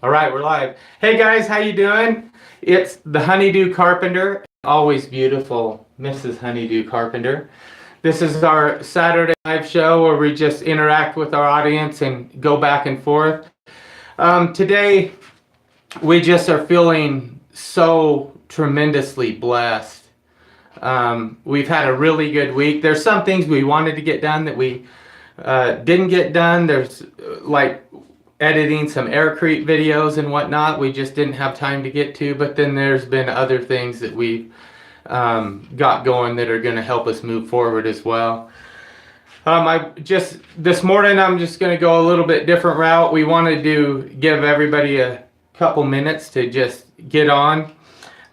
All right, we're live. Hey guys, how you doing? It's the Honeydew Carpenter, always beautiful Mrs. Honeydew Carpenter. This is our Saturday live show where we just interact with our audience and go back and forth. Today, we just are feeling so tremendously blessed. We've had a really good week. There's some things we wanted to get done that we didn't get done. There's like editing some aircrete videos and whatnot we just didn't have time to get to, but then there's been other things that we've got going that are going to help us move forward as well. This morning I'm just going to go a little bit different route. We wanted to give everybody a couple minutes to just get on,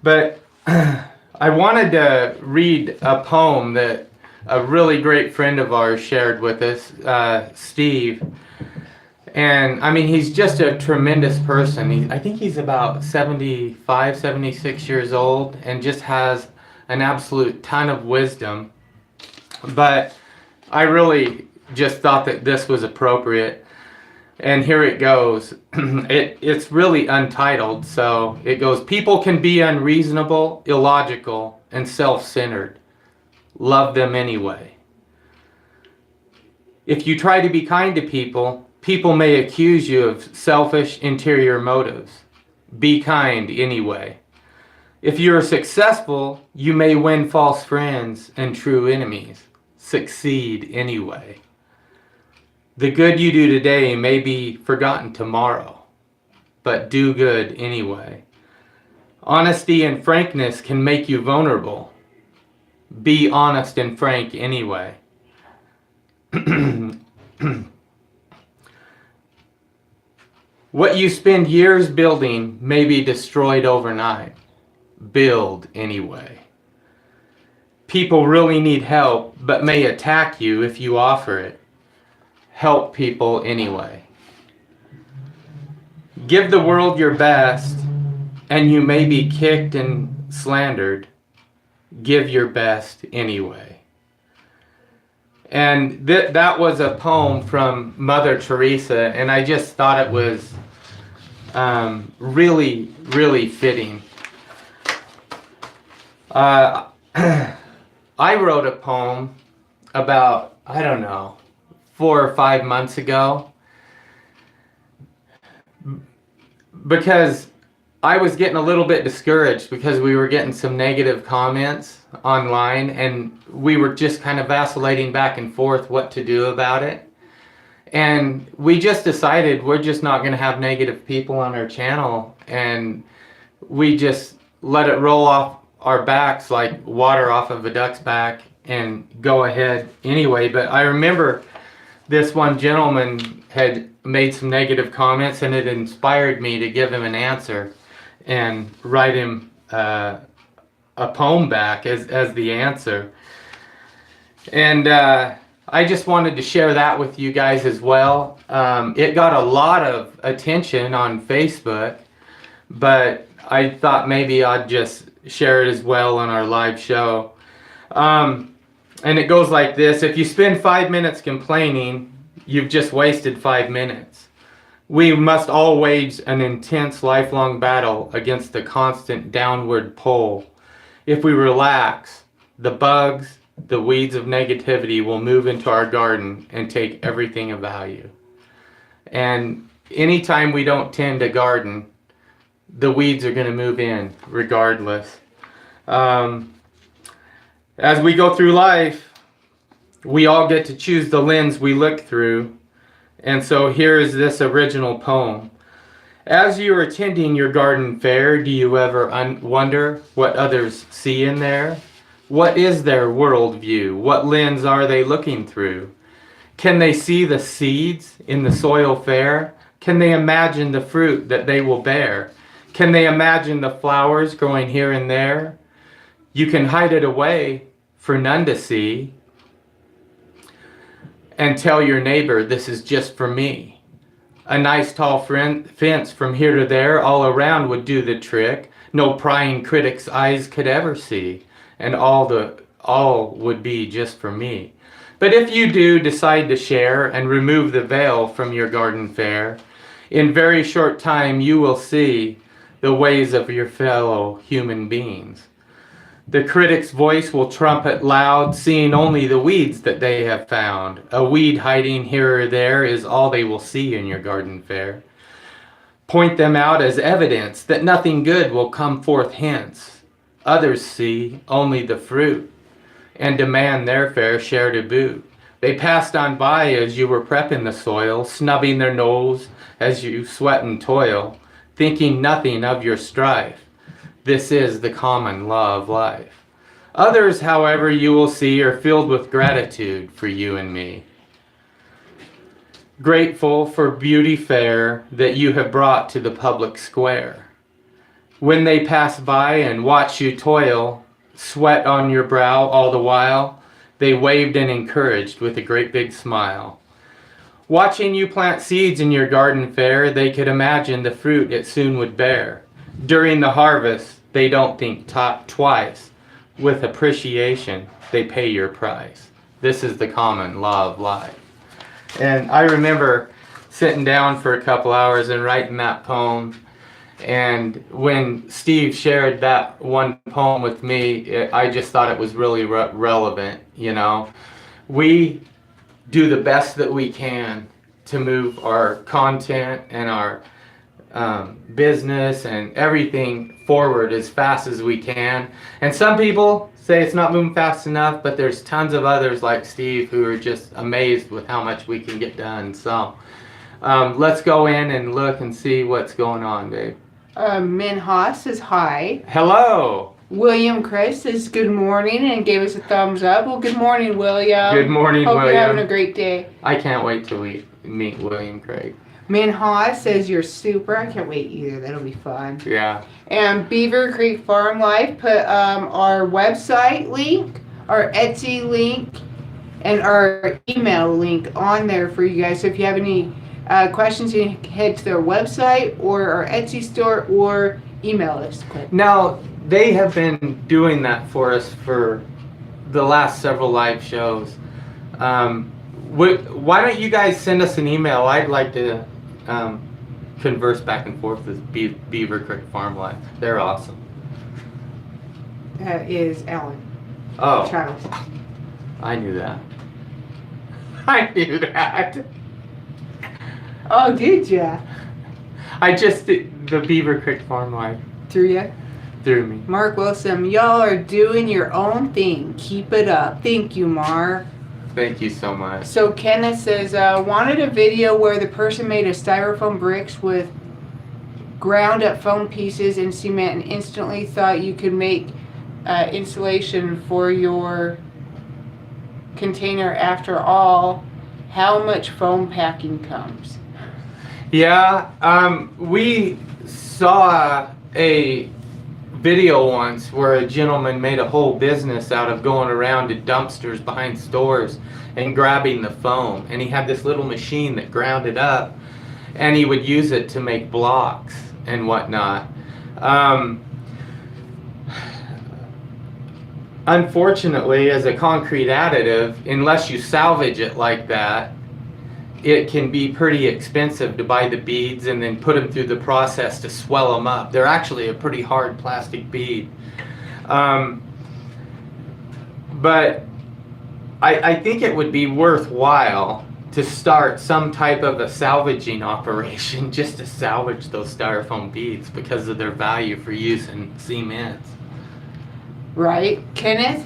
but I wanted to read a poem that a really great friend of ours shared with us, Steve. And I mean, he's just a tremendous person. I think he's about 75, 76 years old and just has an absolute ton of wisdom. But I really just thought that this was appropriate. And here it goes. It's really untitled, so it goes, "People can be unreasonable, illogical, and self-centered. Love them anyway. If you try to be kind to people, people may accuse you of selfish interior motives. Be kind anyway. If you are successful, you may win false friends and true enemies. Succeed anyway. The good you do today may be forgotten tomorrow, but do good anyway. Honesty and frankness can make you vulnerable. Be honest and frank anyway." What you spend years building may be destroyed overnight. Build anyway. People really need help, but may attack you if you offer it. Help people anyway. Give the world your best, and you may be kicked and slandered. Give your best anyway. And that was a poem from Mother Teresa, and I just thought it was really, really fitting. I wrote a poem about, I don't know, 4 or 5 months ago, because I was getting a little bit discouraged because we were getting some negative comments online and we were just kind of vacillating back and forth what to do about it. And we just decided we're just not going to have negative people on our channel, and we just let it roll off our backs like water off of a duck's back and go ahead anyway. But I remember this one gentleman had made some negative comments, and it inspired me to give him an answer and write him a poem back as the answer. And I just wanted to share that with you guys as well. It got a lot of attention on Facebook, but I thought maybe I'd just share it as well on our live show. And it goes like this: if you spend 5 minutes complaining, you've just wasted 5 minutes. We must all wage an intense lifelong battle against the constant downward pull. If we relax, the bugs, the weeds of negativity will move into our garden and take everything of value. And anytime we don't tend a garden, the weeds are going to move in regardless. As we go through life, we all get to choose the lens we look through. And so here is this original poem. As you are attending your garden fair, do you ever wonder what others see in there? What is their worldview? What lens are they looking through? Can they see the seeds in the soil fair? Can they imagine the fruit that they will bear? Can they imagine the flowers growing here and there? You can hide it away for none to see, and tell your neighbor, this is just for me. A nice tall fence from here to there all around would do the trick. No prying critic's eyes could ever see, and all would be just for me. But if you do decide to share and remove the veil from your garden fair, In very short time you will see the ways of your fellow human beings. The critic's voice will trumpet loud, seeing only the weeds that they have found. A weed hiding here or there is all they will see in your garden fair. Point them out as evidence that nothing good will come forth hence. Others see only the fruit and demand their fair share to boot. They passed on by as you were prepping the soil, snubbing their nose as you sweat and toil, thinking nothing of your strife. This is the common law of life. Others, however, you will see are filled with gratitude for you and me. Grateful for beauty fair that you have brought to the public square. When they pass by and watch you toil, sweat on your brow all the while, they waved and encouraged with a great big smile. Watching you plant seeds in your garden fair, they could imagine the fruit it soon would bear. During the harvest, they don't think twice. With appreciation, they pay your price. This is the common law of life. And I remember sitting down for a couple hours and writing that poem. And when Steve shared that one poem with me, I just thought it was really relevant, you know. We do the best that we can to move our content and our business and everything forward as fast as we can. And some people say it's not moving fast enough, but there's tons of others like Steve who are just amazed with how much we can get done. So let's go in and look and see what's going on, babe. Min Haas says hi. Hello. William Chris says good morning and gave us a thumbs up. Well, good morning, William. Good morning, Hope William. you're having a great day. I can't wait till we meet William Craig. Min Haas says you're super. I can't wait either. That'll be fun. Yeah. And Beaver Creek Farm Life put our website link, our Etsy link, and our email link on there for you guys. So if you have any questions, you can head to their website or our Etsy store or email us. Now, they have been doing that for us for the last several live shows. Why don't you guys send us an email? I'd like to converse back and forth with Beaver Creek Farm Life. They're awesome. That is Alan. Oh. Charles. I knew that. I knew that. Oh, did ya? I just did the Beaver Creek Farm Life. Through ya? Through me. Mark Wilson, y'all are doing your own thing. Keep it up. Thank you, Mark. Thank you so much. So Kenneth says, wanted a video where the person made a styrofoam bricks with ground up foam pieces and cement and instantly thought you could make insulation for your container. After all, how much foam packing comes? Yeah, we saw a video once where a gentleman made a whole business out of going around to dumpsters behind stores and grabbing the foam, and he had this little machine that ground it up and he would use it to make blocks and whatnot. Unfortunately, as a concrete additive, unless you salvage it like that, it can be pretty expensive to buy the beads and then put them through the process to swell them up. They're actually a pretty hard plastic bead. But I think it would be worthwhile to start some type of a salvaging operation just to salvage those styrofoam beads because of their value for use in cements. Right. Kenneth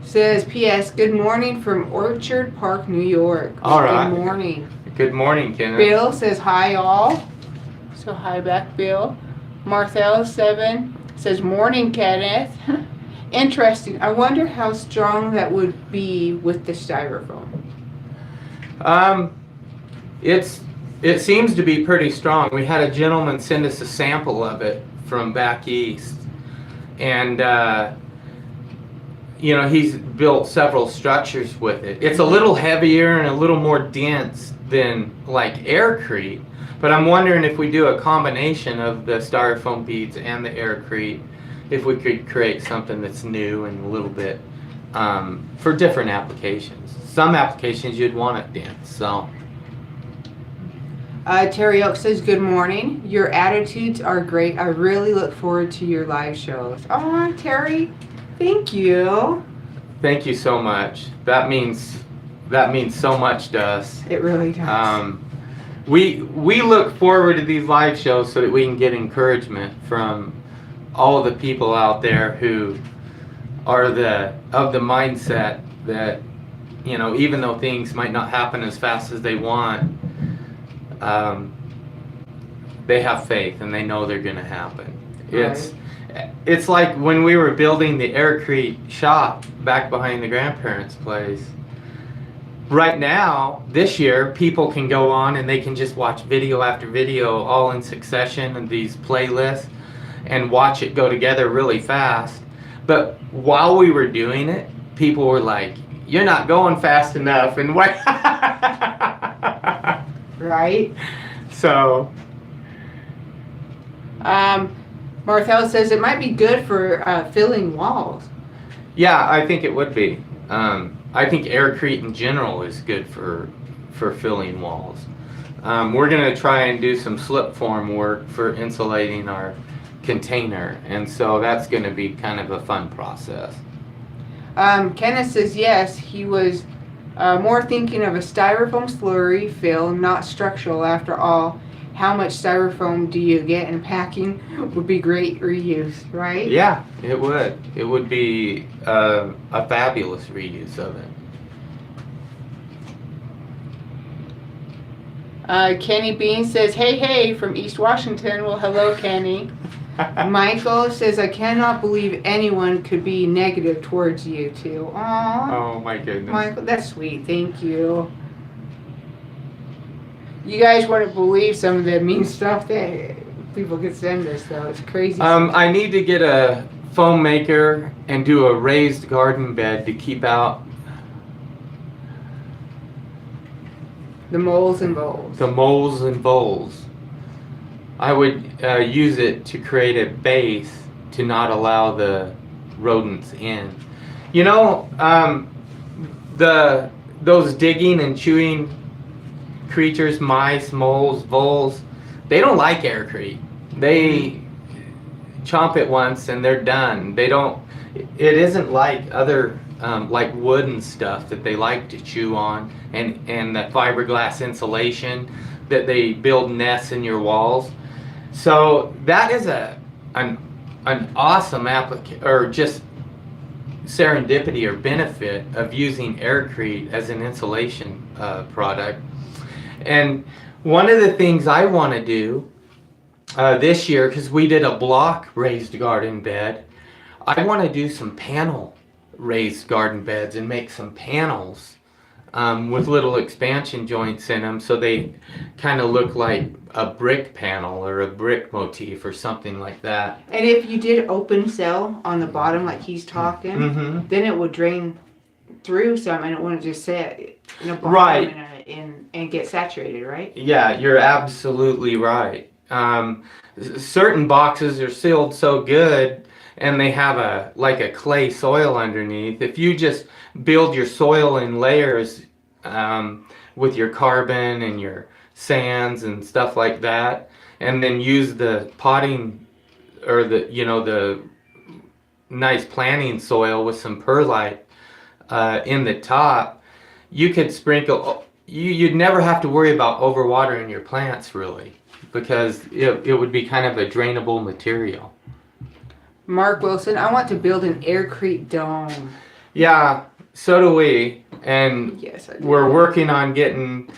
says, P.S. Good morning from Orchard Park, New York. All right. Good morning. Good morning, Kenneth. Bill says, hi, all. So, hi back, Bill. Marthel7 says, morning, Kenneth. Interesting. I wonder how strong that would be with the styrofoam. It seems to be pretty strong. We had a gentleman send us a sample of it from back east. And you know, he's built several structures with it. It's a little heavier and a little more dense than like aircrete, but I'm wondering if we do a combination of the styrofoam beads and the aircrete, if we could create something that's new and a little bit for different applications. Some applications you'd want it dense, so. Terry Oak says, good morning. Your attitudes are great. I really look forward to your live shows. Oh, Terry, thank you. Thank you so much. That means so much to us. It really does. We look forward to these live shows so that we can get encouragement from all of the people out there who are of the mindset that, you know, even though things might not happen as fast as they want, they have faith and they know they're going to happen. Right. It's like when we were building the Aircrete shop back behind the grandparents' place. Right now, this year, people can go on and they can just watch video after video all in succession and these playlists and watch it go together really fast. But while we were doing it, people were like, "You're not going fast enough," and what? Right. So, Marthel says it might be good for filling walls. yeah, I think it would be. I think Aircrete in general is good for filling walls. We're going to try and do some slip form work for insulating our container, and so that's going to be kind of a fun process. Kenneth says yes, he was more thinking of a styrofoam slurry fill, not structural. After all, how much styrofoam do you get, and packing would be great reuse, right? Yeah, it would. It would be a fabulous reuse of it. Kenny Bean says, hey, from East Washington. Well, hello, Kenny. Michael says, I cannot believe anyone could be negative towards you two. Aww. Oh, my goodness. Michael, that's sweet. Thank you. You guys wouldn't believe some of the mean stuff that people could send us, though. It's crazy. I need to get a foam maker and do a raised garden bed to keep out the moles and voles. the moles and voles. I would use it to create a base to not allow the rodents in. You know, those digging and chewing creatures, mice, moles, voles, they don't like Aircrete. They chomp it once and they're done. They don't. It isn't like other like wood and stuff that they like to chew on, and the fiberglass insulation that they build nests in your walls. So that is an awesome or just serendipity or benefit of using Aircrete as an insulation product. And one of the things I want to do this year, because we did a block raised garden bed, I want to do some panel raised garden beds and make some panels with little expansion joints in them, so they kind of look like a brick panel or a brick motif or something like that. And if you did open cell on the bottom like he's talking, then it would drain through some and it wouldn't just sit in a bottom Right. and get saturated, right? Yeah, you're absolutely right. Certain boxes are sealed so good and they have a clay soil underneath. If you just build your soil in layers with your carbon and your sands and stuff like that, and then use the potting or the nice planting soil with some perlite in the top, you could sprinkle. You'd never have to worry about overwatering your plants, really, because it would be kind of a drainable material. Mark Wilson, I want to build an Aircrete dome. Yeah, so do we. And yes, I do. We're working on getting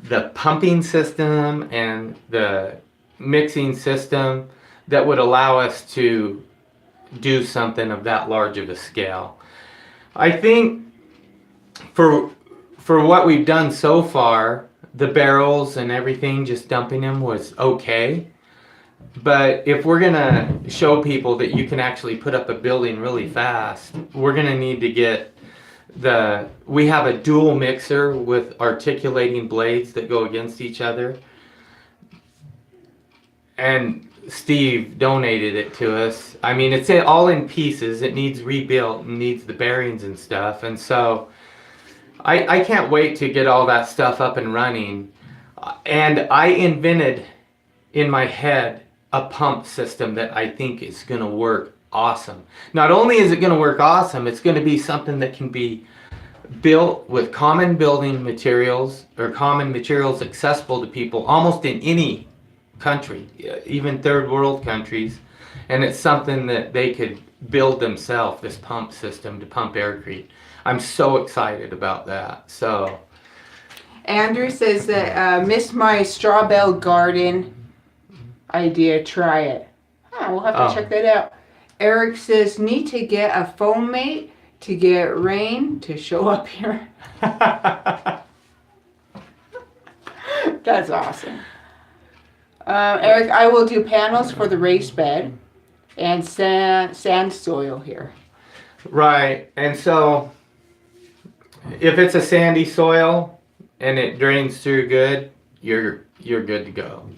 the pumping system and the mixing system that would allow us to do something of that large of a scale. I think for what we've done so far, the barrels and everything, just dumping them was okay. But if we're gonna show people that you can actually put up a building really fast, we're gonna need to get we have a dual mixer with articulating blades that go against each other. And Steve donated it to us. I mean, it's all in pieces. It needs rebuilt and needs the bearings and stuff. And so I can't wait to get all that stuff up and running. And I invented in my head a pump system that I think is going to work awesome. Not only is it going to work awesome, it's going to be something that can be built with common building materials or common materials accessible to people almost in any country, even third world countries. And it's something that they could build themselves, this pump system to pump aircrete. I'm so excited about that. So Andrew says that missed my straw bale garden idea. Try it. We'll have to check that out. Eric says need to get a phone mate to get rain to show up here. That's awesome. Eric, I will do panels for the raised bed and sand soil here. Right, and so if it's a sandy soil and it drains through good, you're good to go.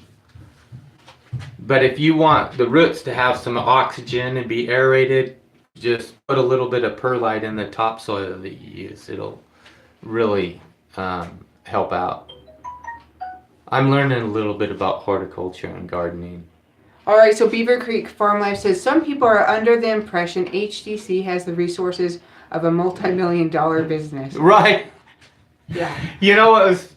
But if you want the roots to have some oxygen and be aerated, just put a little bit of perlite in the topsoil that you use. It'll really help out. I'm learning a little bit about horticulture and gardening. All right, so Beaver Creek Farm Life says some people are under the impression HTC has the resources of a multi-million-dollar business. Right. Yeah. You know what was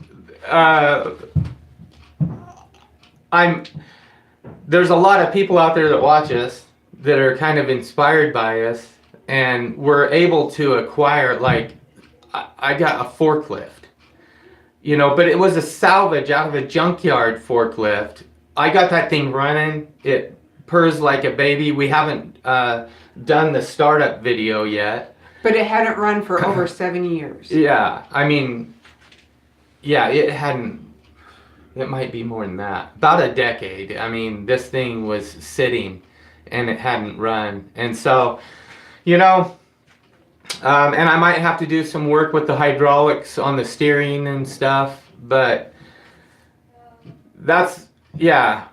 there's a lot of people out there that watch us that are kind of inspired by us, and we're able to acquire, like, I got a forklift, you know, but it was a salvage out of a junkyard forklift. I got that thing running. It purrs like a baby. We haven't done the startup video yet. But it hadn't run for over 7 years. Yeah, I mean, yeah, it hadn't. It might be more than that. About a decade. I mean, this thing was sitting and it hadn't run. And so, you know, and I might have to do some work with the hydraulics on the steering and stuff, but that's, yeah,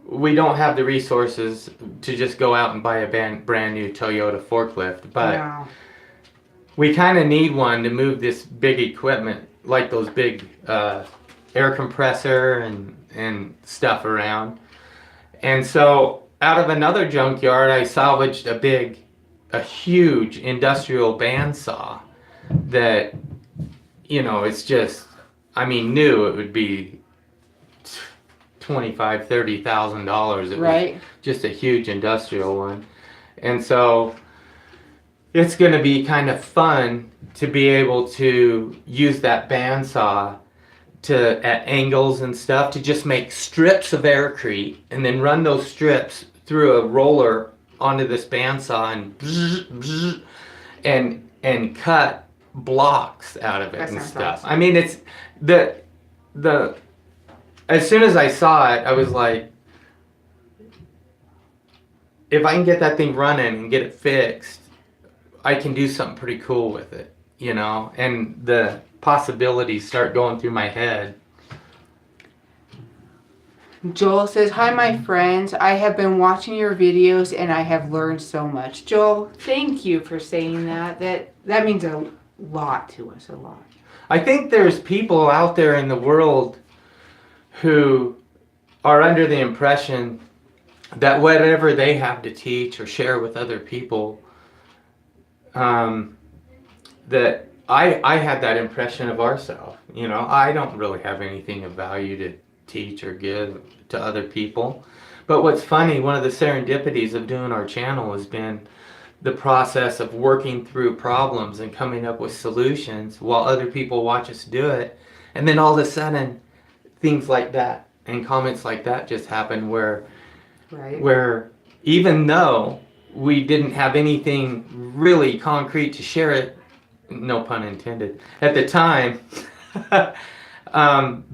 we don't have the resources to just go out and buy a brand new Toyota forklift, but No. we kind of need one to move this big equipment, like those big air compressor and stuff around. And so out of another junkyard, I salvaged a huge industrial bandsaw that, you know, it's just, I mean, new, it would be $25,000-$30,000. It Right. was just a huge industrial one. And so it's going to be kind of fun to be able to use that bandsaw to, at angles and stuff, to just make strips of aircrete and then run those strips through a roller onto this bandsaw and cut blocks out of it That and sounds stuff. awesome. I mean, it's the as soon as I saw it, I was like, if I can get that thing running and get it fixed, I can do something pretty cool with it, you know? And the possibilities start going through my head. Joel says, hi, my friends. I have been watching your videos and I have learned so much. Joel, thank you for saying that. That means a lot to us, a lot. I think there's people out there in the world who are under the impression that whatever they have to teach or share with other people, that I had that impression of ourselves. You know, I don't really have anything of value to teach or give to other people. But what's funny, one of the serendipities of doing our channel has been the process of working through problems and coming up with solutions while other people watch us do it. And then all of a sudden, things like that and comments like that just happen where even though we didn't have anything really concrete to share it, no pun intended, at the time,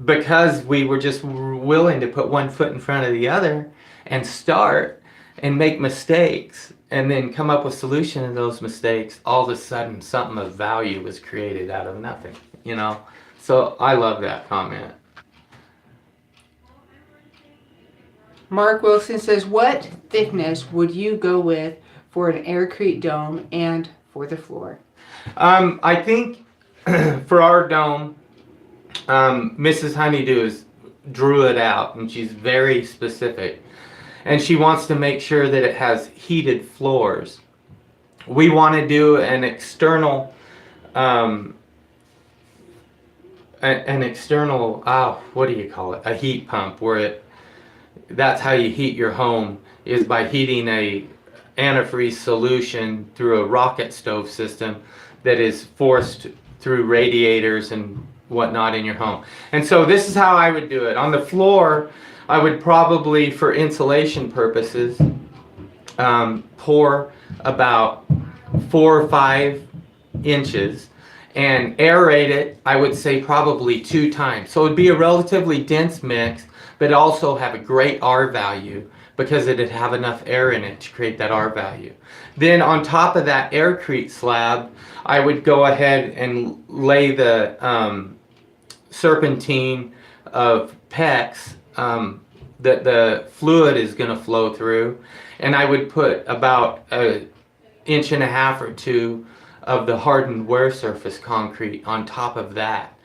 because we were just willing to put one foot in front of the other and start and make mistakes and then come up with solution to those mistakes, all of a sudden something of value was created out of nothing, you know? So I love that comment. Mark Wilson says, what thickness would you go with for an aircrete dome and for the floor? I think for our dome, Mrs. Honeydew drew it out, and she's very specific. And she wants to make sure that it has heated floors. We want to do an external, what do you call it? A heat pump, where that's how you heat your home, is by heating a antifreeze solution through a rocket stove system that is forced through radiators and whatnot in your home. And so this is how I would do it. On the floor, I would probably, for insulation purposes, pour about 4 or 5 inches and aerate it, I would say probably 2 times. So it would be a relatively dense mix, but also have a great R value because it'd have enough air in it to create that R value. Then on top of that aircrete slab, I would go ahead and lay the serpentine of PEX that the fluid is going to flow through, and I would put about 1.5 inches or 2 of the hardened wear surface concrete on top of that.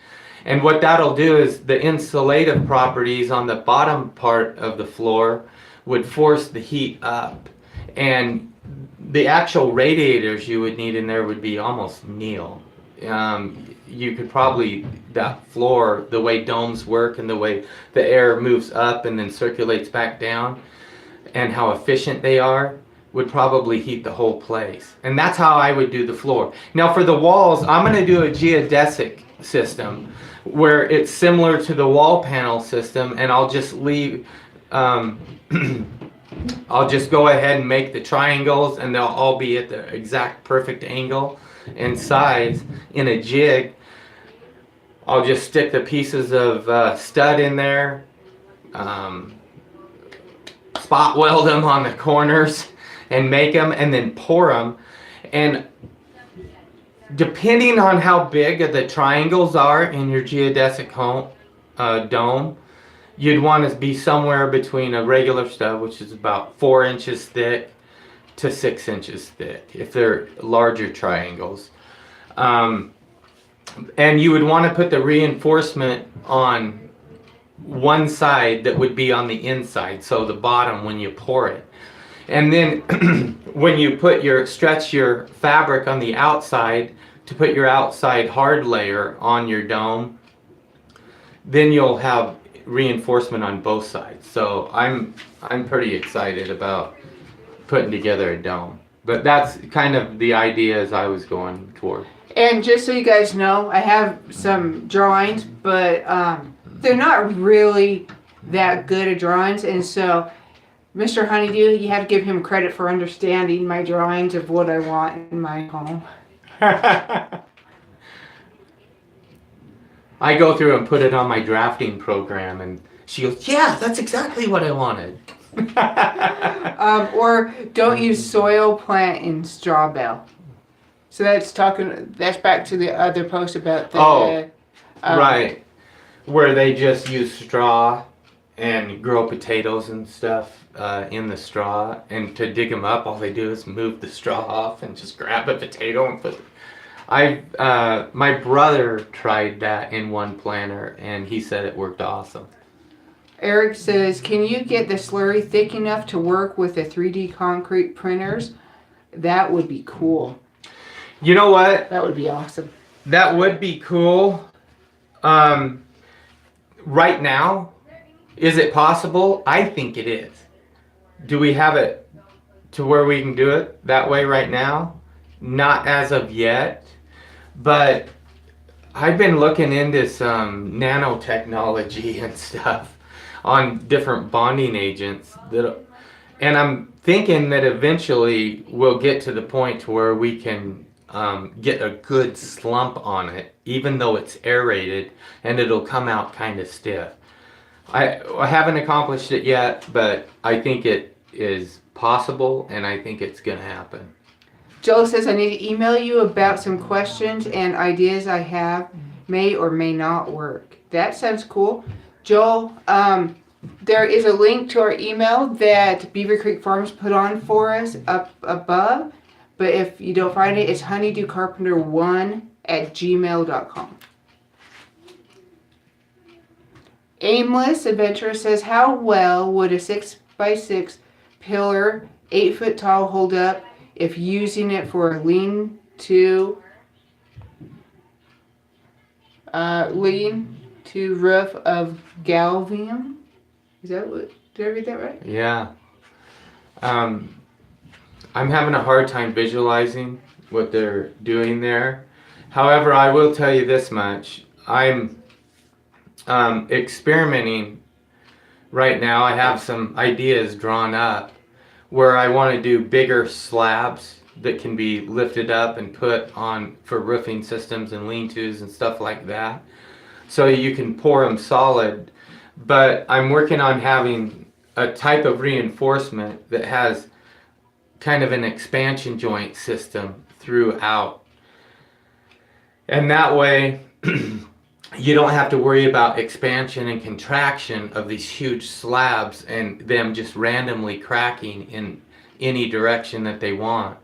And what that'll do is the insulative properties on the bottom part of the floor would force the heat up, and the actual radiators you would need in there would be almost nil. You could probably, that floor, the way domes work and the way the air moves up and then circulates back down, and how efficient they are, would probably heat the whole place. And that's how I would do the floor. Now for the walls, I'm going to do a geodesic system where it's similar to the wall panel system, and I'll just leave I'll just go ahead and make the triangles, and they'll all be at the exact perfect angle and size in a jig. I'll just stick the pieces of stud in there, spot weld them on the corners and make them, and then pour them. And depending on how big the triangles are in your geodesic dome, you'd want to be somewhere between a regular stud, which is about 4 inches thick, to 6 inches thick, if they're larger triangles. And you would want to put the reinforcement on one side that would be on the inside, so the bottom when you pour it. And then when you stretch your fabric on the outside to put your outside hard layer on your dome, then you'll have reinforcement on both sides. So I'm pretty excited about putting together a dome. But that's kind of the idea as I was going toward. And just so you guys know, I have some drawings, but they're not really that good at drawings, and so Mr. Honeydew, you have to give him credit for understanding my drawings of what I want in my home. I go through and put it on my drafting program, and she goes, "Yeah, that's exactly what I wanted." Or don't use soil, plant in straw bale. So that's back to the other post about the right, where they just use straw and grow potatoes and stuff in the straw, and to dig them up, all they do is move the straw off and just grab a potato and put. My brother tried that in one planter, and he said it worked awesome. Eric says, can you get the slurry thick enough to work with the 3D concrete printers? That would be cool. You know what? That would be awesome. That would be cool. Right now, is it possible? I think it is. Do we have it to where we can do it that way right now? Not as of yet. But I've been looking into some nanotechnology and stuff on different bonding agents, and I'm thinking that eventually we'll get to the point to where we can get a good slump on it, even though it's aerated, and it'll come out kind of stiff. I haven't accomplished it yet, but I think it is possible, and I think it's going to happen. Joel says, I need to email you about some questions and ideas I have may or may not work. That sounds cool. Joel, there is a link to our email that Beaver Creek Farms put on for us up above. But if you don't find it, it's honeydewcarpenter1@gmail.com. Aimless Adventurer says, how well would a 6x6 pillar, 8-foot tall, hold up if using it for a lean-to roof of galvium? Is that what? Did I read that right? Yeah. I'm having a hard time visualizing what they're doing there. However, I will tell you this much. I'm experimenting right now. I have some ideas drawn up where I want to do bigger slabs that can be lifted up and put on for roofing systems and lean-tos and stuff like that. So you can pour them solid. But I'm working on having a type of reinforcement that has kind of an expansion joint system throughout. And that way, you don't have to worry about expansion and contraction of these huge slabs and them just randomly cracking in any direction that they want.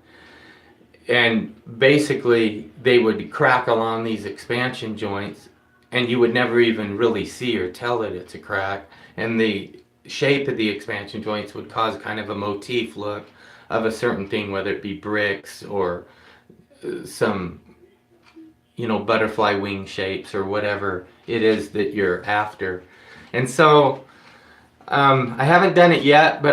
And basically, they would crack along these expansion joints, and you would never even really see or tell that it's a crack. And the shape of the expansion joints would cause kind of a motif look of a certain thing, whether it be bricks or some, butterfly wing shapes or whatever it is that you're after. And so I haven't done it yet, but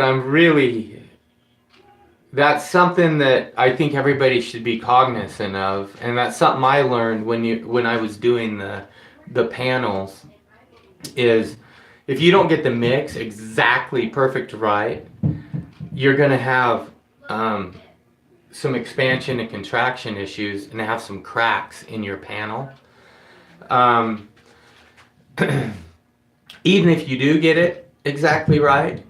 that's something that I think everybody should be cognizant of. And that's something I learned when I was doing the panels, is if you don't get the mix exactly perfect right, you're going to have some expansion and contraction issues and have some cracks in your panel. Even if you do get it exactly right,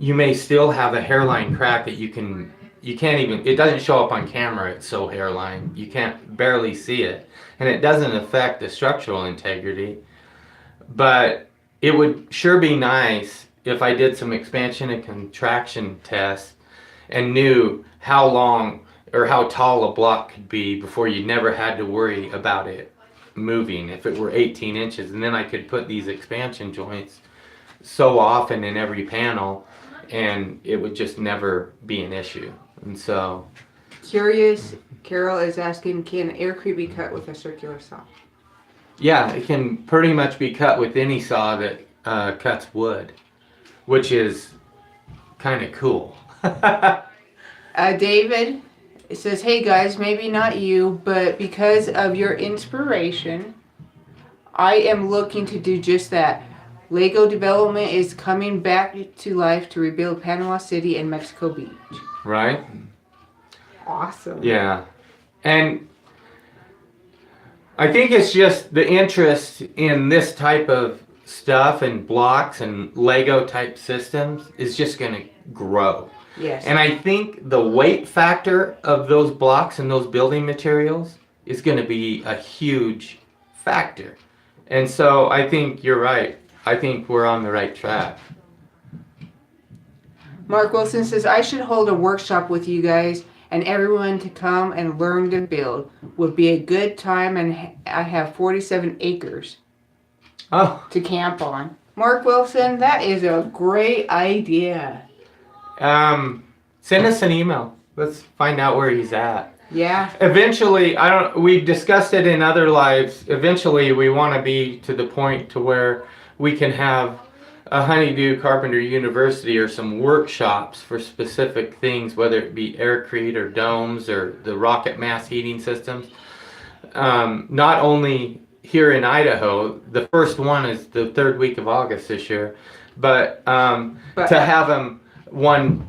you may still have a hairline crack that you can't even, it doesn't show up on camera, it's so hairline, you can't barely see it, and it doesn't affect the structural integrity. But it would sure be nice if I did some expansion and contraction tests and knew how long or how tall a block could be before you never had to worry about it moving if it were 18 inches. And then I could put these expansion joints so often in every panel and it would just never be an issue. And so... Curious Carol is asking, can aircrete be cut with a circular saw? Yeah, it can pretty much be cut with any saw that cuts wood, which is kind of cool. David says, hey guys, maybe not you, but because of your inspiration, I am looking to do just that. Lego development is coming back to life to rebuild Panama City and Mexico Beach. Right? Awesome. Yeah. And I think it's just the interest in this type of stuff and blocks and Lego type systems is just going to grow. Yes. And I think the weight factor of those blocks and those building materials is going to be a huge factor. And so I think you're right. I think we're on the right track. Mark Wilson says, I should hold a workshop with you guys and everyone to come and learn to build. Would be a good time, and I have 47 acres to camp on. Mark Wilson, that is a great idea. Send us an email. Let's find out where he's at. Yeah. Eventually, we've discussed it in other lives. Eventually, we want to be to the point to where we can have a Do Carpenter University or some workshops for specific things, whether it be aircrete or domes or the rocket mass heating systems. Not only here in Idaho, the first one is the third week of August this year, but to have them one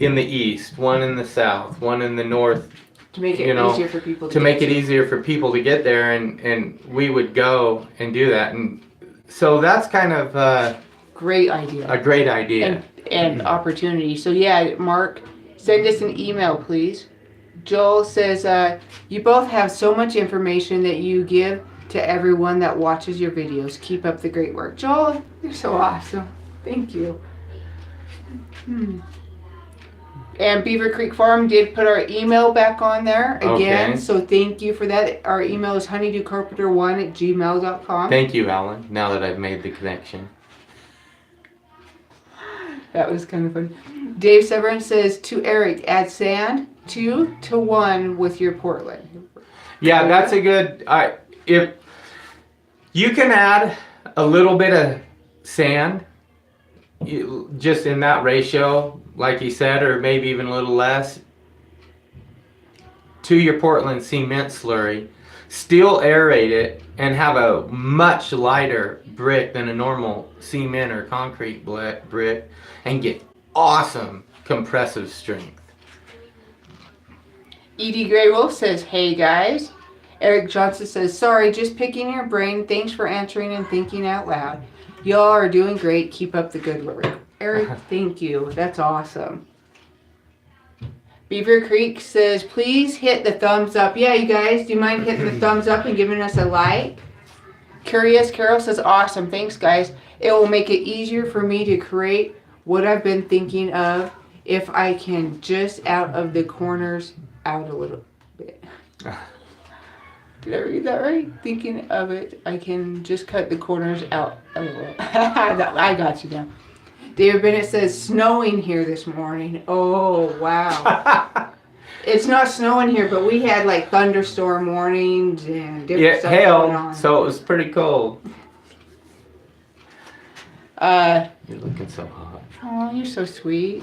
in the east, one in the south, one in the north, to make it easier for people to make it easier for people to get there, and we would go and do that. And so that's kind of a great idea and opportunity. So yeah, Mark, send us an email, please. Joel says, you both have so much information that you give to everyone that watches your videos. Keep up the great work. Joel, you're so awesome. Thank you. And Beaver Creek Farm did put our email back on there again, so thank you for that. Our email is honeydewcarpenter1@gmail.com. Thank you, Alan, now that I've made the connection. That was kind of fun. Dave Severance says, to Eric, add sand 2 to 1 with your Portland. Yeah, that's a good. If you can add a little bit of sand, just in that ratio, like you said, or maybe even a little less, to your Portland cement slurry, still aerate it, and have a much lighter brick than a normal cement or concrete brick, and get awesome compressive strength. Edie Gray Wolf says, hey guys. Eric Johnson says, sorry, just picking your brain. Thanks for answering and thinking out loud. Y'all are doing great. Keep up the good work. Eric, thank you. That's awesome. Beaver Creek says, please hit the thumbs up. Yeah, you guys, do you mind hitting the thumbs up and giving us a like? Curious Carol says, awesome. Thanks, guys. It will make it easier for me to create what I've been thinking of if I can just out of the corners out a little bit. Did I read that right? Thinking of it, I can just cut the corners out a little. I got you now. David Bennett says, snowing here this morning. Oh, wow. It's not snowing here, but we had like thunderstorm warnings and different stuff going on. So it was pretty cold. You're looking so hot. Oh, you're so sweet.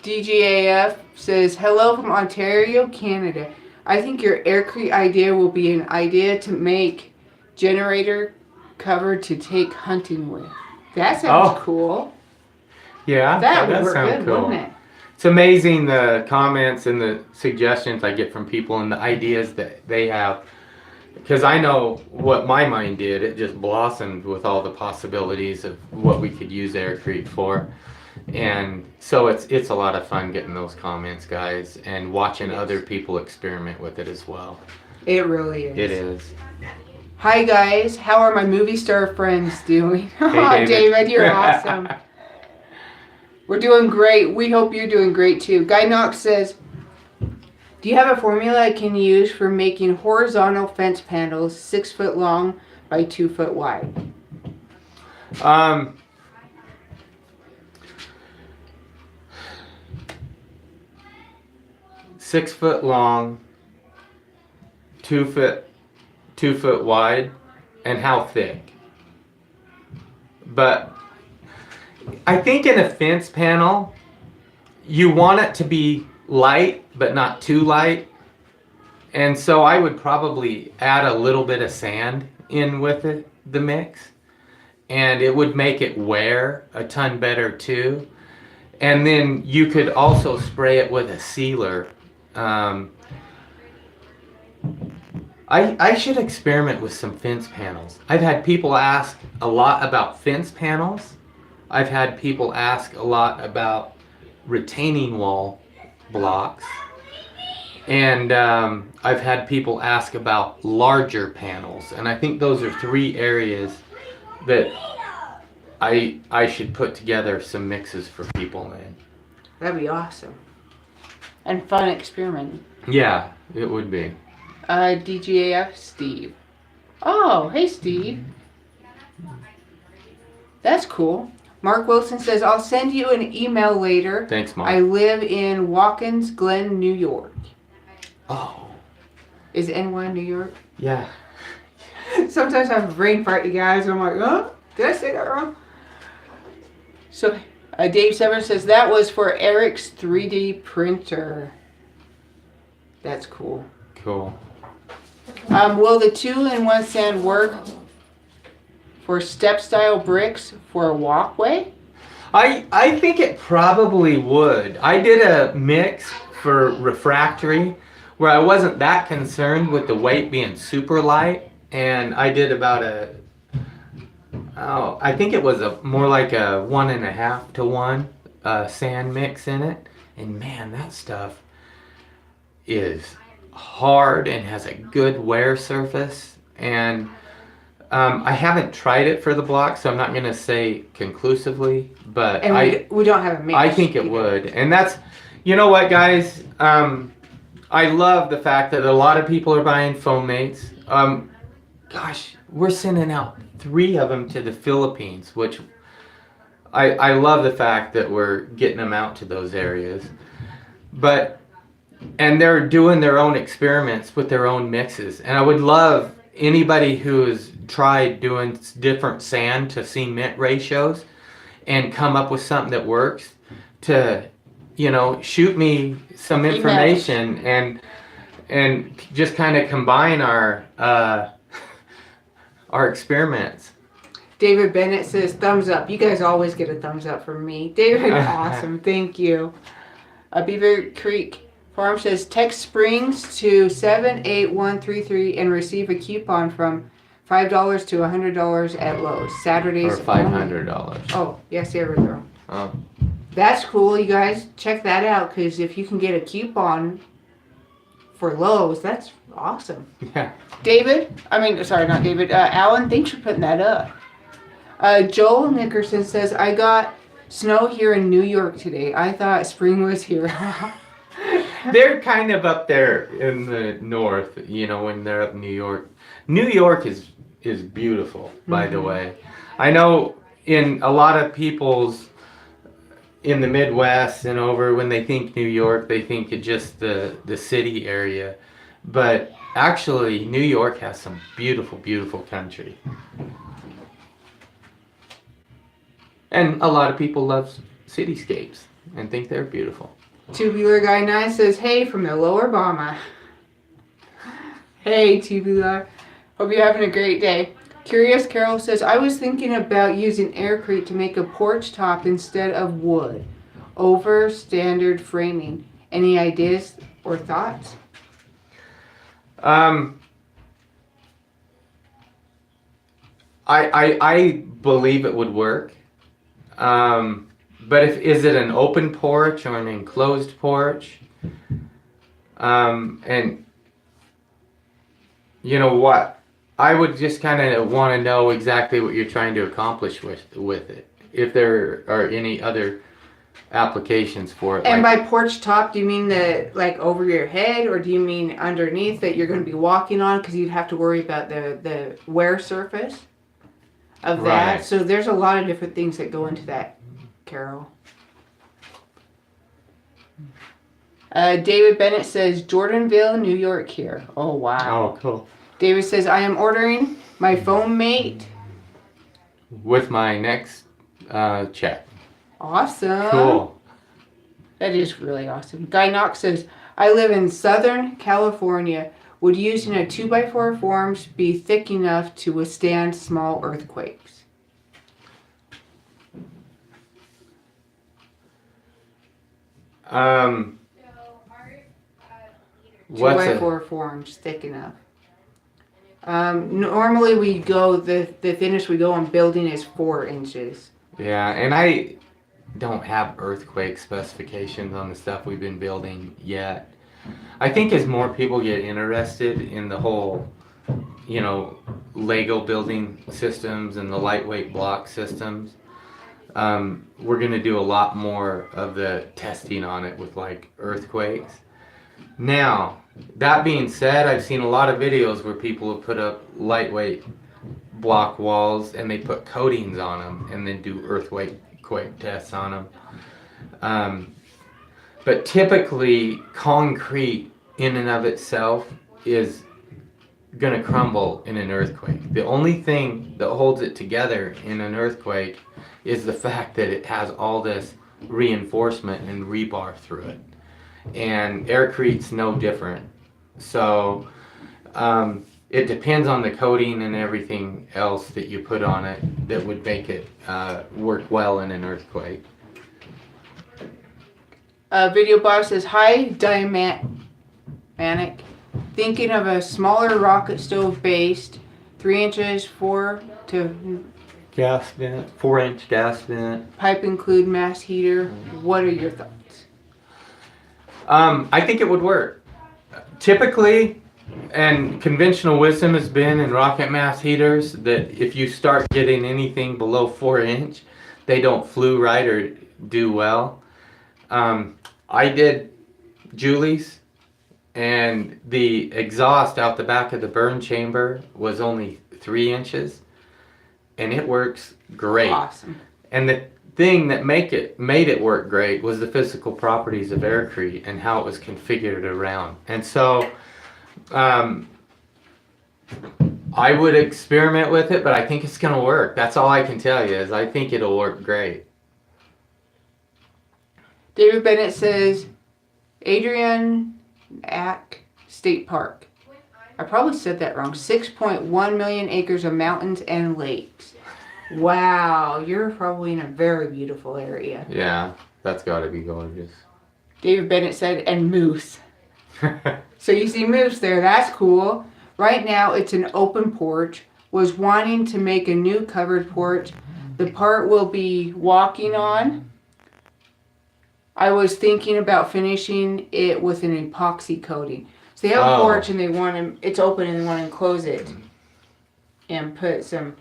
DGAF says, hello from Ontario, Canada. I think your aircrete idea will be an idea to make generator cover to take hunting with. That sounds cool. Yeah, that would work good, wouldn't it? It's amazing the comments and the suggestions I get from people and the ideas that they have. Because I know what my mind did. It just blossomed with all the possibilities of what we could use aircrete for. And so it's a lot of fun getting those comments, guys, and watching other people experiment with it as well. It really is. It is. Hi, guys. How are my movie star friends doing? Hey, David, you're awesome. We're doing great. We hope you're doing great, too. Guy Knox says, do you have a formula I can use for making horizontal fence panels 6 foot long by 2 foot wide? 6 foot long, 2 foot wide, and how thick? But I think in a fence panel, you want it to be light, but not too light. And so I would probably add a little bit of sand in with it, the mix, and it would make it wear a ton better too. And then you could also spray it with a sealer. I should experiment with some fence panels. I've had people ask a lot about fence panels. I've had people ask a lot about retaining wall blocks. And I've had people ask about larger panels. And I think those are 3 areas that I should put together some mixes for people in. That'd be awesome. And fun experimenting. Yeah, it would be. DGAF Steve. Oh, hey Steve. That's cool. Mark Wilson says, I'll send you an email later. Thanks, Mark. I live in Watkins Glen, New York. Oh. Is it anywhere in New York? Yeah. Sometimes I have a brain fart, you guys, and I'm like, oh, did I say that wrong? So, Dave Severance says, that was for Eric's 3D printer. That's cool. Cool. Will the 2-in-1 sand work for step-style bricks for a walkway? I think it probably would. I did a mix for refractory where I wasn't that concerned with the weight being super light, and I did about I think it was more like a 1.5 to 1 sand mix in it, and man, that stuff is hard and has a good wear surface. And I haven't tried it for the block, so I'm not going to say conclusively, but we don't have a mix. I think it would. And that's, you know what, guys? I love the fact that a lot of people are buying foam mates. Gosh, we're sending out 3 of them to the Philippines, which I love the fact that we're getting them out to those areas. And they're doing their own experiments with their own mixes. And I would love anybody who's tried doing different sand to cement ratios and come up with something that works to, shoot me some information and just kind of combine our experiments. David Bennett says, thumbs up. You guys always get a thumbs up from me. David, awesome. Thank you. Beaver Creek Farm says, text Springs to 78133 and receive a coupon from $5 to $100 at Lowe's. Saturdays. Or $500. Oh, yes, there we go. Oh. That's cool, you guys. Check that out, because if you can get a coupon for Lowe's, that's awesome. Yeah. Not David. Alan, thanks for putting that up. Joel Nickerson says, I got snow here in New York today. I thought spring was here. They're kind of up there in the north, when they're up in New York. New York is beautiful, by the way. I know in a lot of people's in the Midwest and over, when they think New York, they think of just the city area. But actually, New York has some beautiful, beautiful country. And a lot of people love cityscapes and think they're beautiful. Tubular Guy 9 says, hey, from the Lower Bama. Hey, Tubular. Hope you're having a great day. Curious Carol says, I was thinking about using aircrete to make a porch top instead of wood over standard framing. Any ideas or thoughts? I believe it would work. But is it an open porch or an enclosed porch? And you know what? I would just kind of want to know exactly what you're trying to accomplish with it. If there are any other applications for it. And by porch top, do you mean over your head, or do you mean underneath that you're going to be walking on? Because you'd have to worry about the wear surface of that. Right. So there's a lot of different things that go into that, Carol. David Bennett says, Jordanville, New York here. Oh, wow. Oh, cool. David says, I am ordering my foam mate. With my next check. Awesome. Cool. That is really awesome. Guy Knox says, I live in Southern California. Would using a 2x4 forms be thick enough to withstand small earthquakes? What's 2x4 forms thick enough. Normally we go, the thinnest we go on building is 4 inches. Yeah, and I don't have earthquake specifications on the stuff we've been building yet. I think as more people get interested in the whole, Lego building systems and the lightweight block systems, we're going to do a lot more of the testing on it with earthquakes. Now, that being said, I've seen a lot of videos where people have put up lightweight block walls and they put coatings on them and then do earthquake tests on them. But typically, concrete in and of itself is going to crumble in an earthquake. The only thing that holds it together in an earthquake is the fact that it has all this reinforcement and rebar through it. And aircrete's no different. So it depends on the coating and everything else that you put on it that would make it work well in an earthquake. Video box says, hi, Manic. Thinking of a smaller rocket stove based 3 inches, 4 to Gas vent, 4-inch gas vent. Pipe include mass heater. What are your thoughts? I think it would work. Typically, and conventional wisdom has been in rocket mass heaters that if you start getting anything below 4-inch, they don't flue right or do well. I did Julie's, and the exhaust out the back of the burn chamber was only 3 inches, and it works great. Awesome. And the thing that made it work great was the physical properties of aircrete and how it was configured around. And so I would experiment with it, but I think it's going to work. That's all I can tell you is I think it'll work great. David Bennett says, Adrian Ack State Park. I probably said that wrong. 6.1 million acres of mountains and lakes. Wow, you're probably in a very beautiful area. Yeah, that's got to be gorgeous. David Bennett said, and moose. So you see moose there. That's cool. Right now, it's an open porch. Was wanting to make a new covered porch. The part we'll be walking on. I was thinking about finishing it with an epoxy coating. So they have a porch and they want to, it's open and they want to enclose it and put some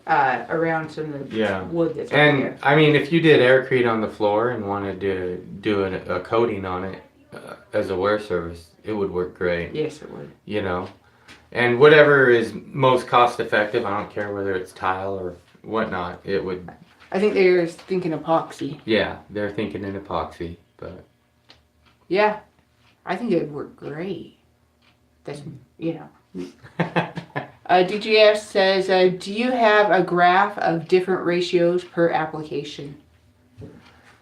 around some of the wood that's over there. I mean, if you did aircrete on the floor and wanted to do a coating on it as a wear service, it would work great. Yes, it would. You know, and whatever is most cost effective, I don't care whether it's tile or whatnot, it would. I think they were thinking epoxy. Yeah, they're thinking in epoxy, but. Yeah, I think it would work great. That's, you know. DGF says, do you have a graph of different ratios per application?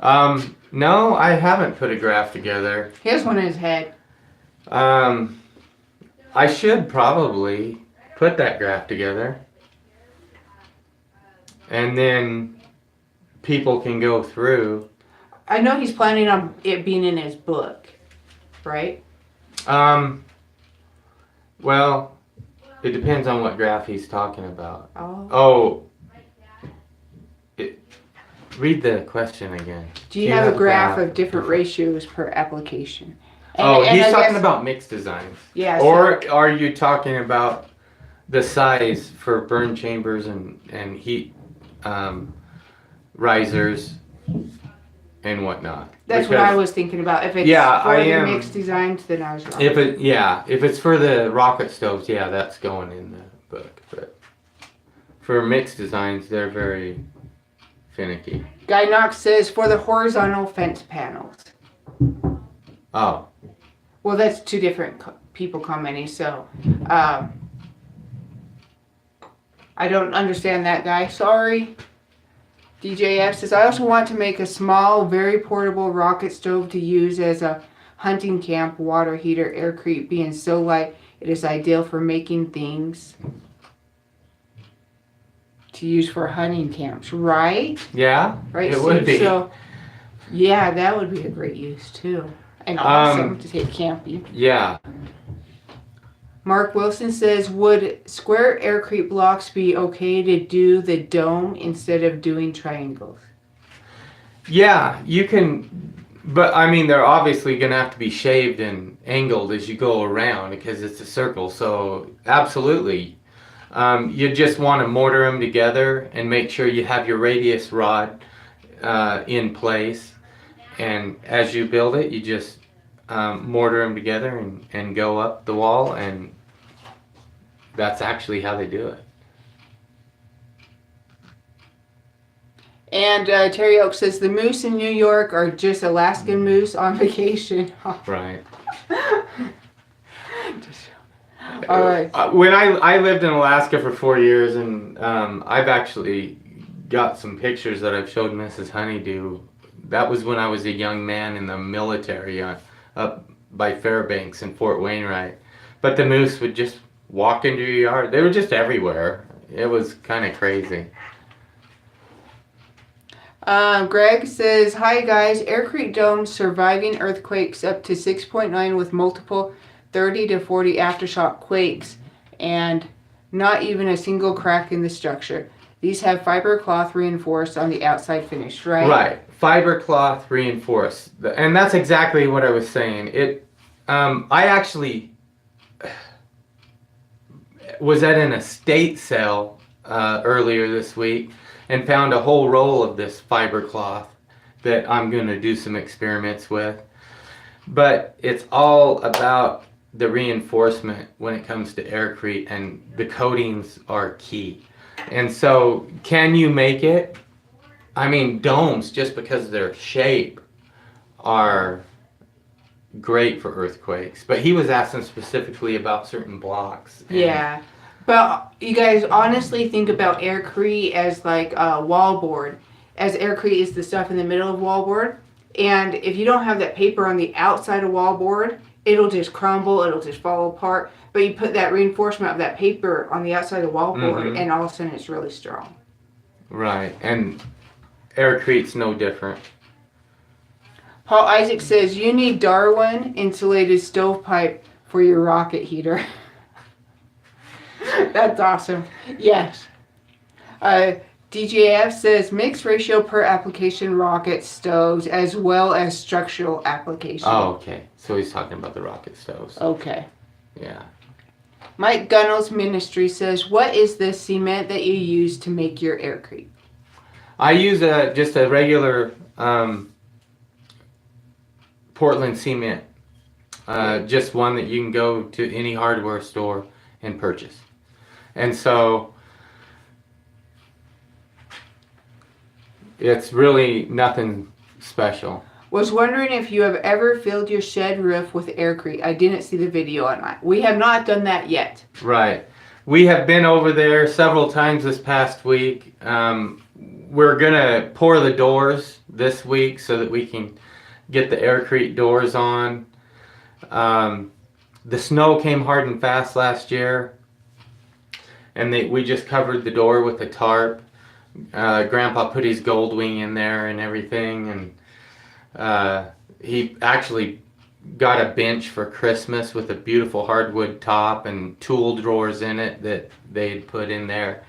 No, I haven't put a graph together. He has one in his head. I should probably put that graph together. And then people can go through. I know he's planning on it being in his book, right? Well, it depends on what graph he's talking about. Oh. Read the question again. Do you have a graph of different ratios per application? He's talking about mixed designs. Yeah. Or are you talking about the size for burn chambers and heat risers and whatnot? That's what I was thinking about. If it's for the mixed designs, then I was wrong. If it's for the rocket stoves, that's going in the book. But for mixed designs, they're very finicky. Guy Knox says for the horizontal fence panels. Oh. Well, that's two different people commenting, so I don't understand that guy. Sorry. DJF says, I also want to make a small, very portable rocket stove to use as a hunting camp water heater. Aircrete being so light, it is ideal for making things to use for hunting camps, right? Yeah, right. It would be. So, yeah, that would be a great use too, and awesome to take camping. Yeah. Mark Wilson says, would square aircrete blocks be okay to do the dome instead of doing triangles? Yeah, you can, but I mean, they're obviously going to have to be shaved and angled as you go around because it's a circle. So absolutely. You just want to mortar them together and make sure you have your radius rod in place. And as you build it, you just mortar them together and go up the wall, and that's actually how they do it. And Terry Oak says the moose in New York are just Alaskan moose on vacation. Right. All right. When I lived in Alaska for 4 years, and I've actually got some pictures that I've showed Mrs. Honeydew. That was when I was a young man in the military up by Fairbanks and Fort Wainwright. But the moose would just walk into your yard. They were just everywhere. It was kind of crazy. Greg says, hi guys, aircrete domes surviving earthquakes up to 6.9 with multiple 30 to 40 aftershock quakes and not even a single crack in the structure. These have fiber cloth reinforced on the outside finish, right? Right. Fiber cloth reinforced. And that's exactly what I was saying. I actually was at an estate sale earlier this week and found a whole roll of this fiber cloth that I'm going to do some experiments with. But it's all about the reinforcement when it comes to aircrete, and the coatings are key. And so, can you make it? I mean, domes, just because of their shape, are great for earthquakes. But he was asking specifically about certain blocks. Yeah. But you guys honestly think about aircrete as like a wallboard, as aircrete is the stuff in the middle of wallboard. And if you don't have that paper on the outside of wallboard, it'll just crumble, it'll just fall apart. But you put that reinforcement of that paper on the outside of the wallboard, and all of a sudden it's really strong. Right, and aircrete's no different. Paul Isaac says, you need Darwin insulated stovepipe for your rocket heater. That's awesome. Yes. DJF says, mixed ratio per application rocket stoves as well as structural application. Oh, okay. So he's talking about the rocket stoves. Okay. Yeah. Mike Gunnell's Ministry says, what is the cement that you use to make your aircrete? I use just a regular Portland cement. Just one that you can go to any hardware store and purchase. And so it's really nothing special. Was wondering if you have ever filled your shed roof with aircrete. I didn't see the video online. We have not done that yet. Right. We have been over there several times this past week. We're going to pour the doors this week so that we can get the aircrete doors on. The snow came hard and fast last year, and we just covered the door with a tarp. Grandpa put his gold wing in there and everything, and he actually got a bench for Christmas with a beautiful hardwood top and tool drawers in it that they'd put in there.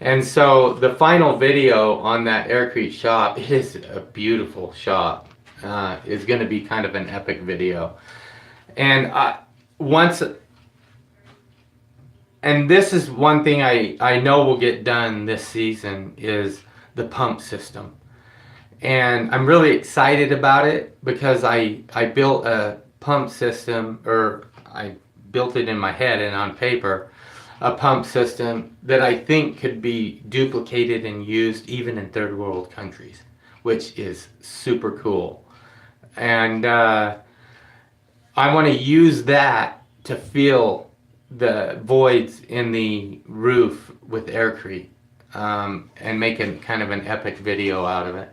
And so the final video on that aircrete shop is a beautiful shop. It's going to be kind of an epic video. And and this is one thing I know will get done this season is the pump system. And I'm really excited about it because I built a pump system, or I built it in my head and on paper, a pump system that I think could be duplicated and used even in third world countries, which is super cool. And I want to use that to fill the voids in the roof with aircrete, and make kind of an epic video out of it.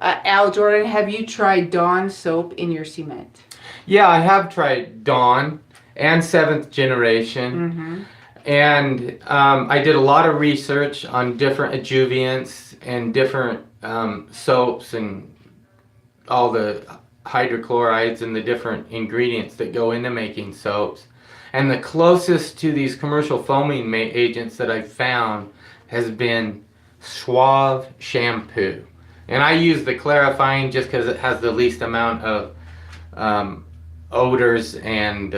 Al Jordan, have you tried Dawn soap in your cement? Yeah, I have tried Dawn and 7th Generation. And I did a lot of research on different adjuvants and different soaps and all the hydrochlorides and the different ingredients that go into making soaps. And the closest to these commercial foaming agents that I've found has been Suave shampoo. And I use the clarifying just because it has the least amount of odors and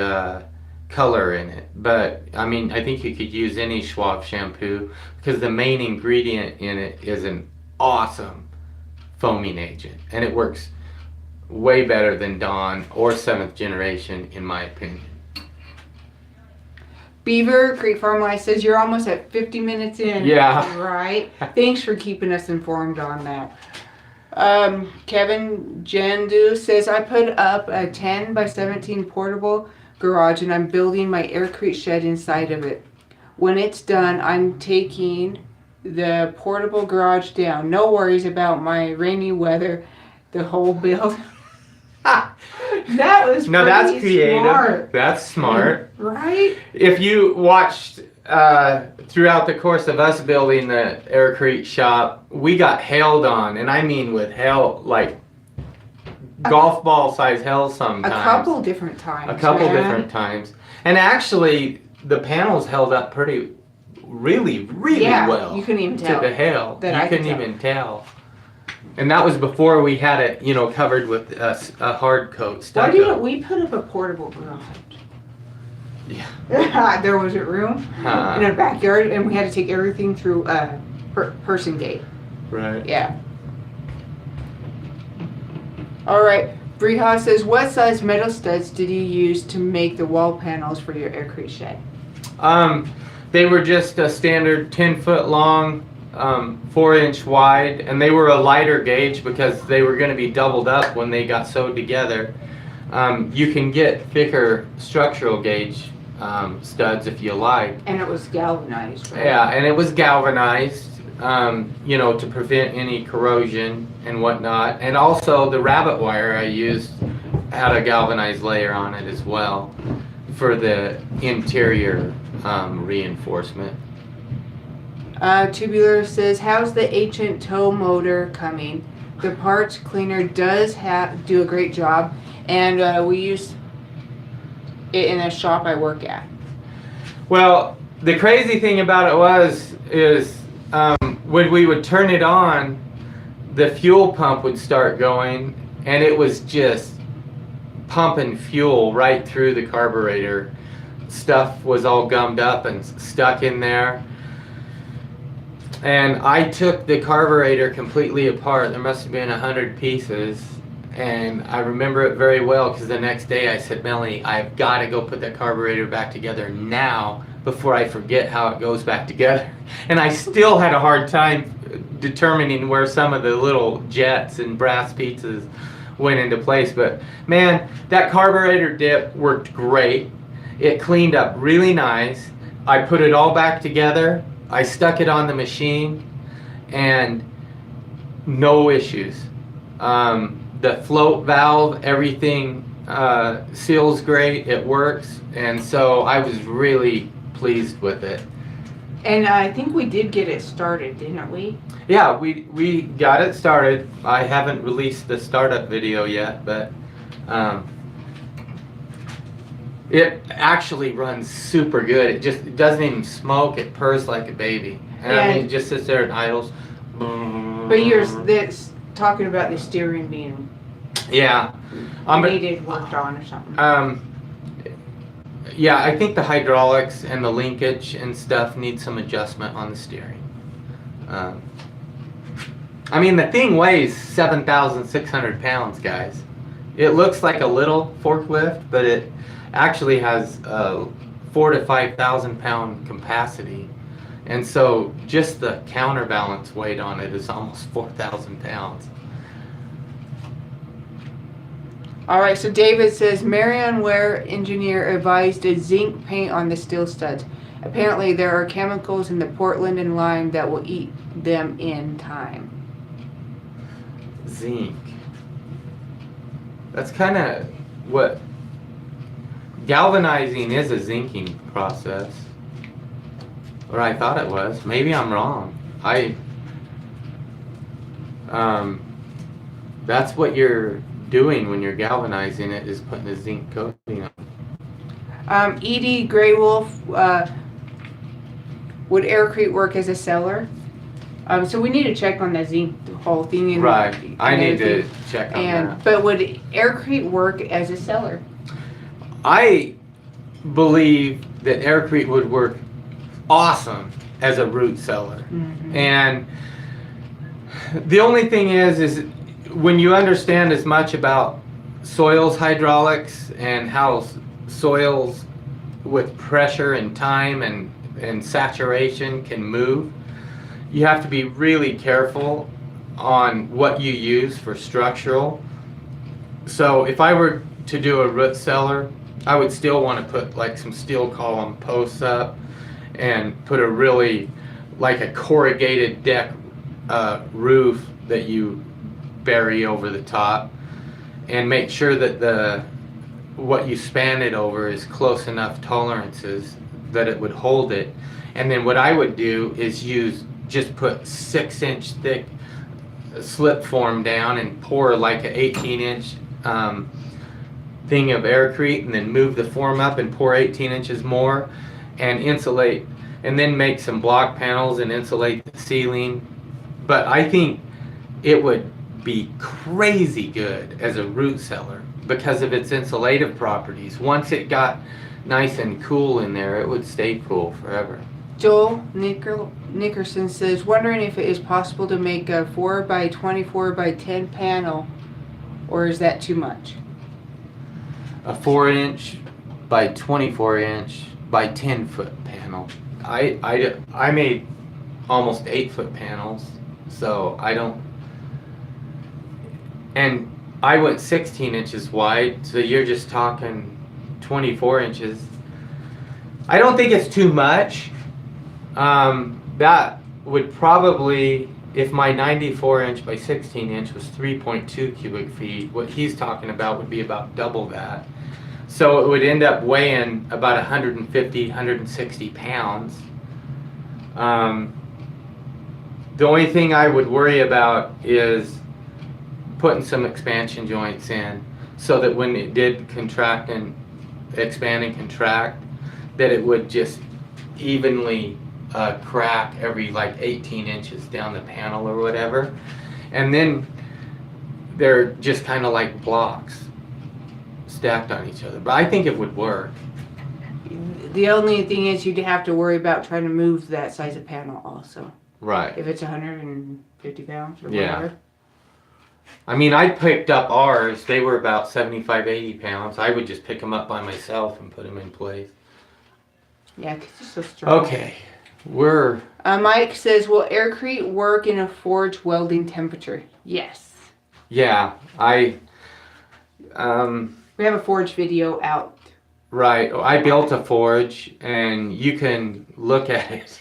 color in it. But I mean, I think you could use any Suave shampoo because the main ingredient in it is an awesome foaming agent, and it works way better than Dawn or 7th Generation in my opinion. Beaver Creek Farm Life says you're almost at 50 minutes in. Yeah. Right. Thanks for keeping us informed on that. Kevin Jandu says, I put up a 10 by 17 portable garage and I'm building my aircrete shed inside of it. When it's done, I'm taking the portable garage down. No worries about my rainy weather. The whole build. That was no, that's creative. Smart. That's smart. Right? If you watched throughout the course of us building the aircrete shop, we got hailed on, and I mean with hail, like golf ball size hail sometimes. A couple different times. A couple different times. And actually, the panels held up really well. You couldn't even tell. To the hail. You couldn't even tell. And that was before we had it, covered with a hard coat stucco. Why didn't we put up a portable garage? Yeah. There wasn't room in our backyard, and we had to take everything through a person gate. Right. Yeah. All right. Briha says, what size metal studs did you use to make the wall panels for your aircrete shed? They were just a standard 10-foot long 4-inch wide, and they were a lighter gauge because they were going to be doubled up when they got sewed together. You can get thicker structural gauge studs if you like. And it was galvanized, right? Yeah, and it was galvanized, you know, to prevent any corrosion and whatnot. And also the rabbit wire I used had a galvanized layer on it as well for the interior reinforcement. Tubular says, how's the ancient tow motor coming? The parts cleaner does do a great job, and we use it in a shop I work at. Well, the crazy thing about it is when we would turn it on, the fuel pump would start going, and it was just pumping fuel right through the carburetor. Stuff was all gummed up and stuck in there. And I took the carburetor completely apart. There must have been 100 pieces. And I remember it very well because the next day I said, Melanie, I've got to go put that carburetor back together now before I forget how it goes back together. And I still had a hard time determining where some of the little jets and brass pieces went into place. But man, that carburetor dip worked great. It cleaned up really nice. I put it all back together. I stuck it on the machine and no issues. The float valve, everything seals great, it works, and so I was really pleased with it. And I think we did get it started, didn't we? Yeah, we got it started. I haven't released the startup video yet, but it actually runs super good. It doesn't even smoke, it purrs like a baby. And I mean, it just sits there and idles. But that's talking about the steering being needed worked on or something. Yeah, I think the hydraulics and the linkage and stuff need some adjustment on the steering. I mean, the thing weighs 7,600 pounds, guys. It looks like a little forklift, but it actually has 4,000 to 5,000 pound capacity. And so just the counterbalance weight on it is almost 4,000 pounds. All right, so David says, Marion Ware engineer advised a zinc paint on the steel studs. Apparently there are chemicals in the Portland and lime that will eat them in time. Zinc. That's kind of what galvanizing is, a zinking process. Or I thought it was. Maybe I'm wrong. That's what you're doing when you're galvanizing it, is putting a zinc coating on. Edie Grey Wolf, would Aircrete work as a seller? So we need to check on the zinc whole thing. And, right. I need to everything. check on that. But would Aircrete work as a seller? I believe that Aircrete would work awesome as a root seller. Mm-hmm. And the only thing is when you understand as much about soils hydraulics and how soils with pressure and time and saturation can move, you have to be really careful on what you use for structural. So if I were to do a root cellar, I would still want to put like some steel column posts up and put a really like a corrugated deck roof that you bury over the top, and make sure that what you span it over is close enough tolerances that it would hold it. And then what I would do is just put 6-inch thick slip form down and pour like an 18-inch thing of Aircrete, and then move the form up and pour 18 inches more and insulate, and then make some block panels and insulate the ceiling. But I think it would be crazy good as a root cellar because of its insulative properties. Once it got nice and cool in there, it would stay cool forever. Joel Nickerson says, wondering if it is possible to make a 4x24 by 10 panel, or is that too much? A 4-inch by 24-inch by 10-foot panel. I made almost 8-foot panels. So I don't, and I went 16 inches wide, so you're just talking 24 inches. I don't think it's too much. That would probably, if my 94 inch by 16 inch was 3.2 cubic feet, what he's talking about would be about double that. So it would end up weighing about 150, 160 pounds. The only thing I would worry about is putting some expansion joints in so that when it did contract and expand and contract, that it would just evenly crack every like 18 inches down the panel or whatever. And then they're just kind of like blocks stacked on each other. But I think it would work. The only thing is you'd have to worry about trying to move that size of panel also. Right. If it's 150 pounds or Yeah. whatever. I mean, I picked up ours. They were about 75, 80 pounds. I would just pick them up by myself and put them in place. Yeah, because it's so strong. Okay. We're... Mike says, will aircrete work in a forge welding temperature? Yes. Yeah, we have a forge video out. Right. I built a forge, and you can look at it.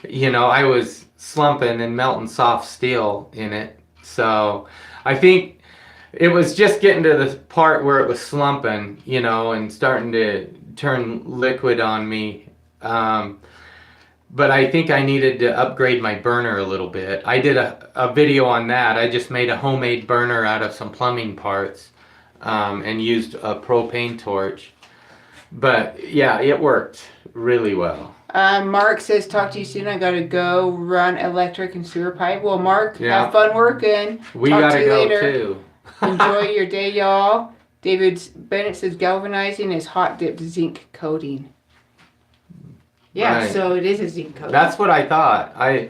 You know, I was slumping and melting soft steel in it. So I think it was just getting to the part where it was slumping, you know, and starting to turn liquid on me. But I think I needed to upgrade my burner a little bit. I did a video on that. I just made a homemade burner out of some plumbing parts and used a propane torch. But yeah, it worked really well. Mark says, talk to you soon. I gotta go run electric and sewer pipe. Well, Mark, Yeah. have fun working. We Talk gotta to you go later. too. Enjoy your day, y'all. David Bennett says galvanizing is hot dipped zinc coating. Yeah, Right. so it is a zinc coating. That's what I thought. I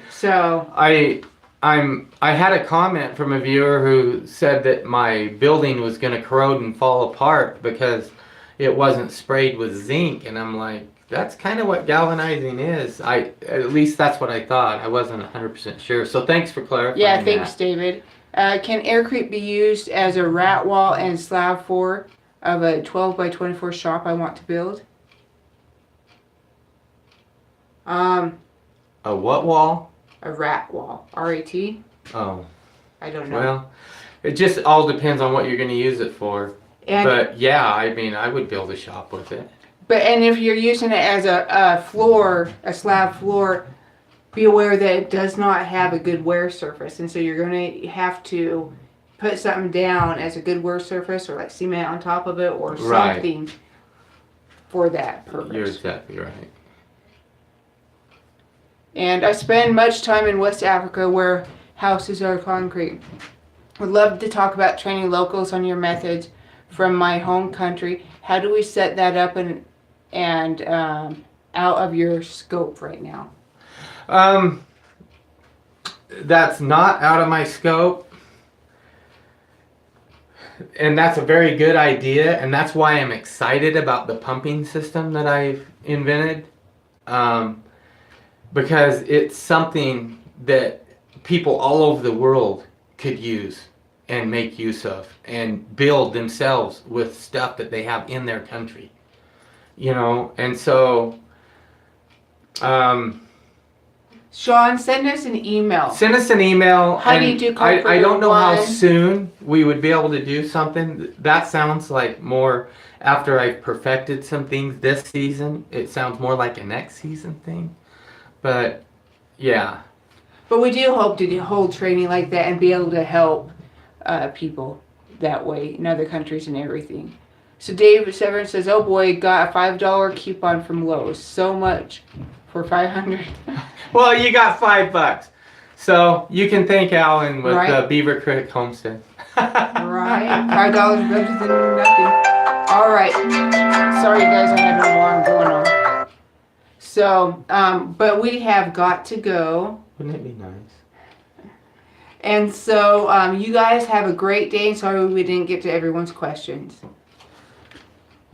had a comment from a viewer who said that my building was going to corrode and fall apart because it wasn't sprayed with zinc, and I'm like, that's kind of what galvanizing is. At least that's what I thought. I wasn't 100% sure. So thanks for clarifying. Yeah, thanks, that. David. Can aircrete be used as a rat wall and slab floor of a 12 by 24 shop I want to build? A what wall? A rat wall. R-A-T? Oh, I don't know. well, it just all depends on what you're going to use it for. And But yeah, I mean, I would build a shop with it. and if you're using it as a floor, a slab floor, be aware that it does not have a good wear surface, and so you're going to have to put something down as a good wear surface, or like cement on top of it, or Right. something for that purpose. You're exactly right. And I spend much time in West Africa where houses are concrete. Would love to talk about training locals on your methods from my home country. How do we set that up and out of your scope right now? That's not out of my scope. And that's a very good idea, and that's why I'm excited about the pumping system that I've invented. Because it's something that people all over the world could use and make use of and build themselves with stuff that they have in their country. You know, and so Sean, send us an email. send us an email. How do you and do Carpenter I don't know how one? soon we would be able to do something. That sounds like more after I've perfected some things this season. It sounds more like a next season thing. But yeah. But we do hope to hold training like that and be able to help people that way in other countries and everything. So Dave Severn says, oh boy, got a $5 coupon from Lowe's. So much for $500. Well, you got $5. So you can thank Alan with Right. the Beaver Creek Homestead. Right? $5 better than nothing. All right. Sorry, guys, I had no alarm going on. So, but we have got to go. Wouldn't it be nice? And so, you guys have a great day. And sorry we didn't get to everyone's questions.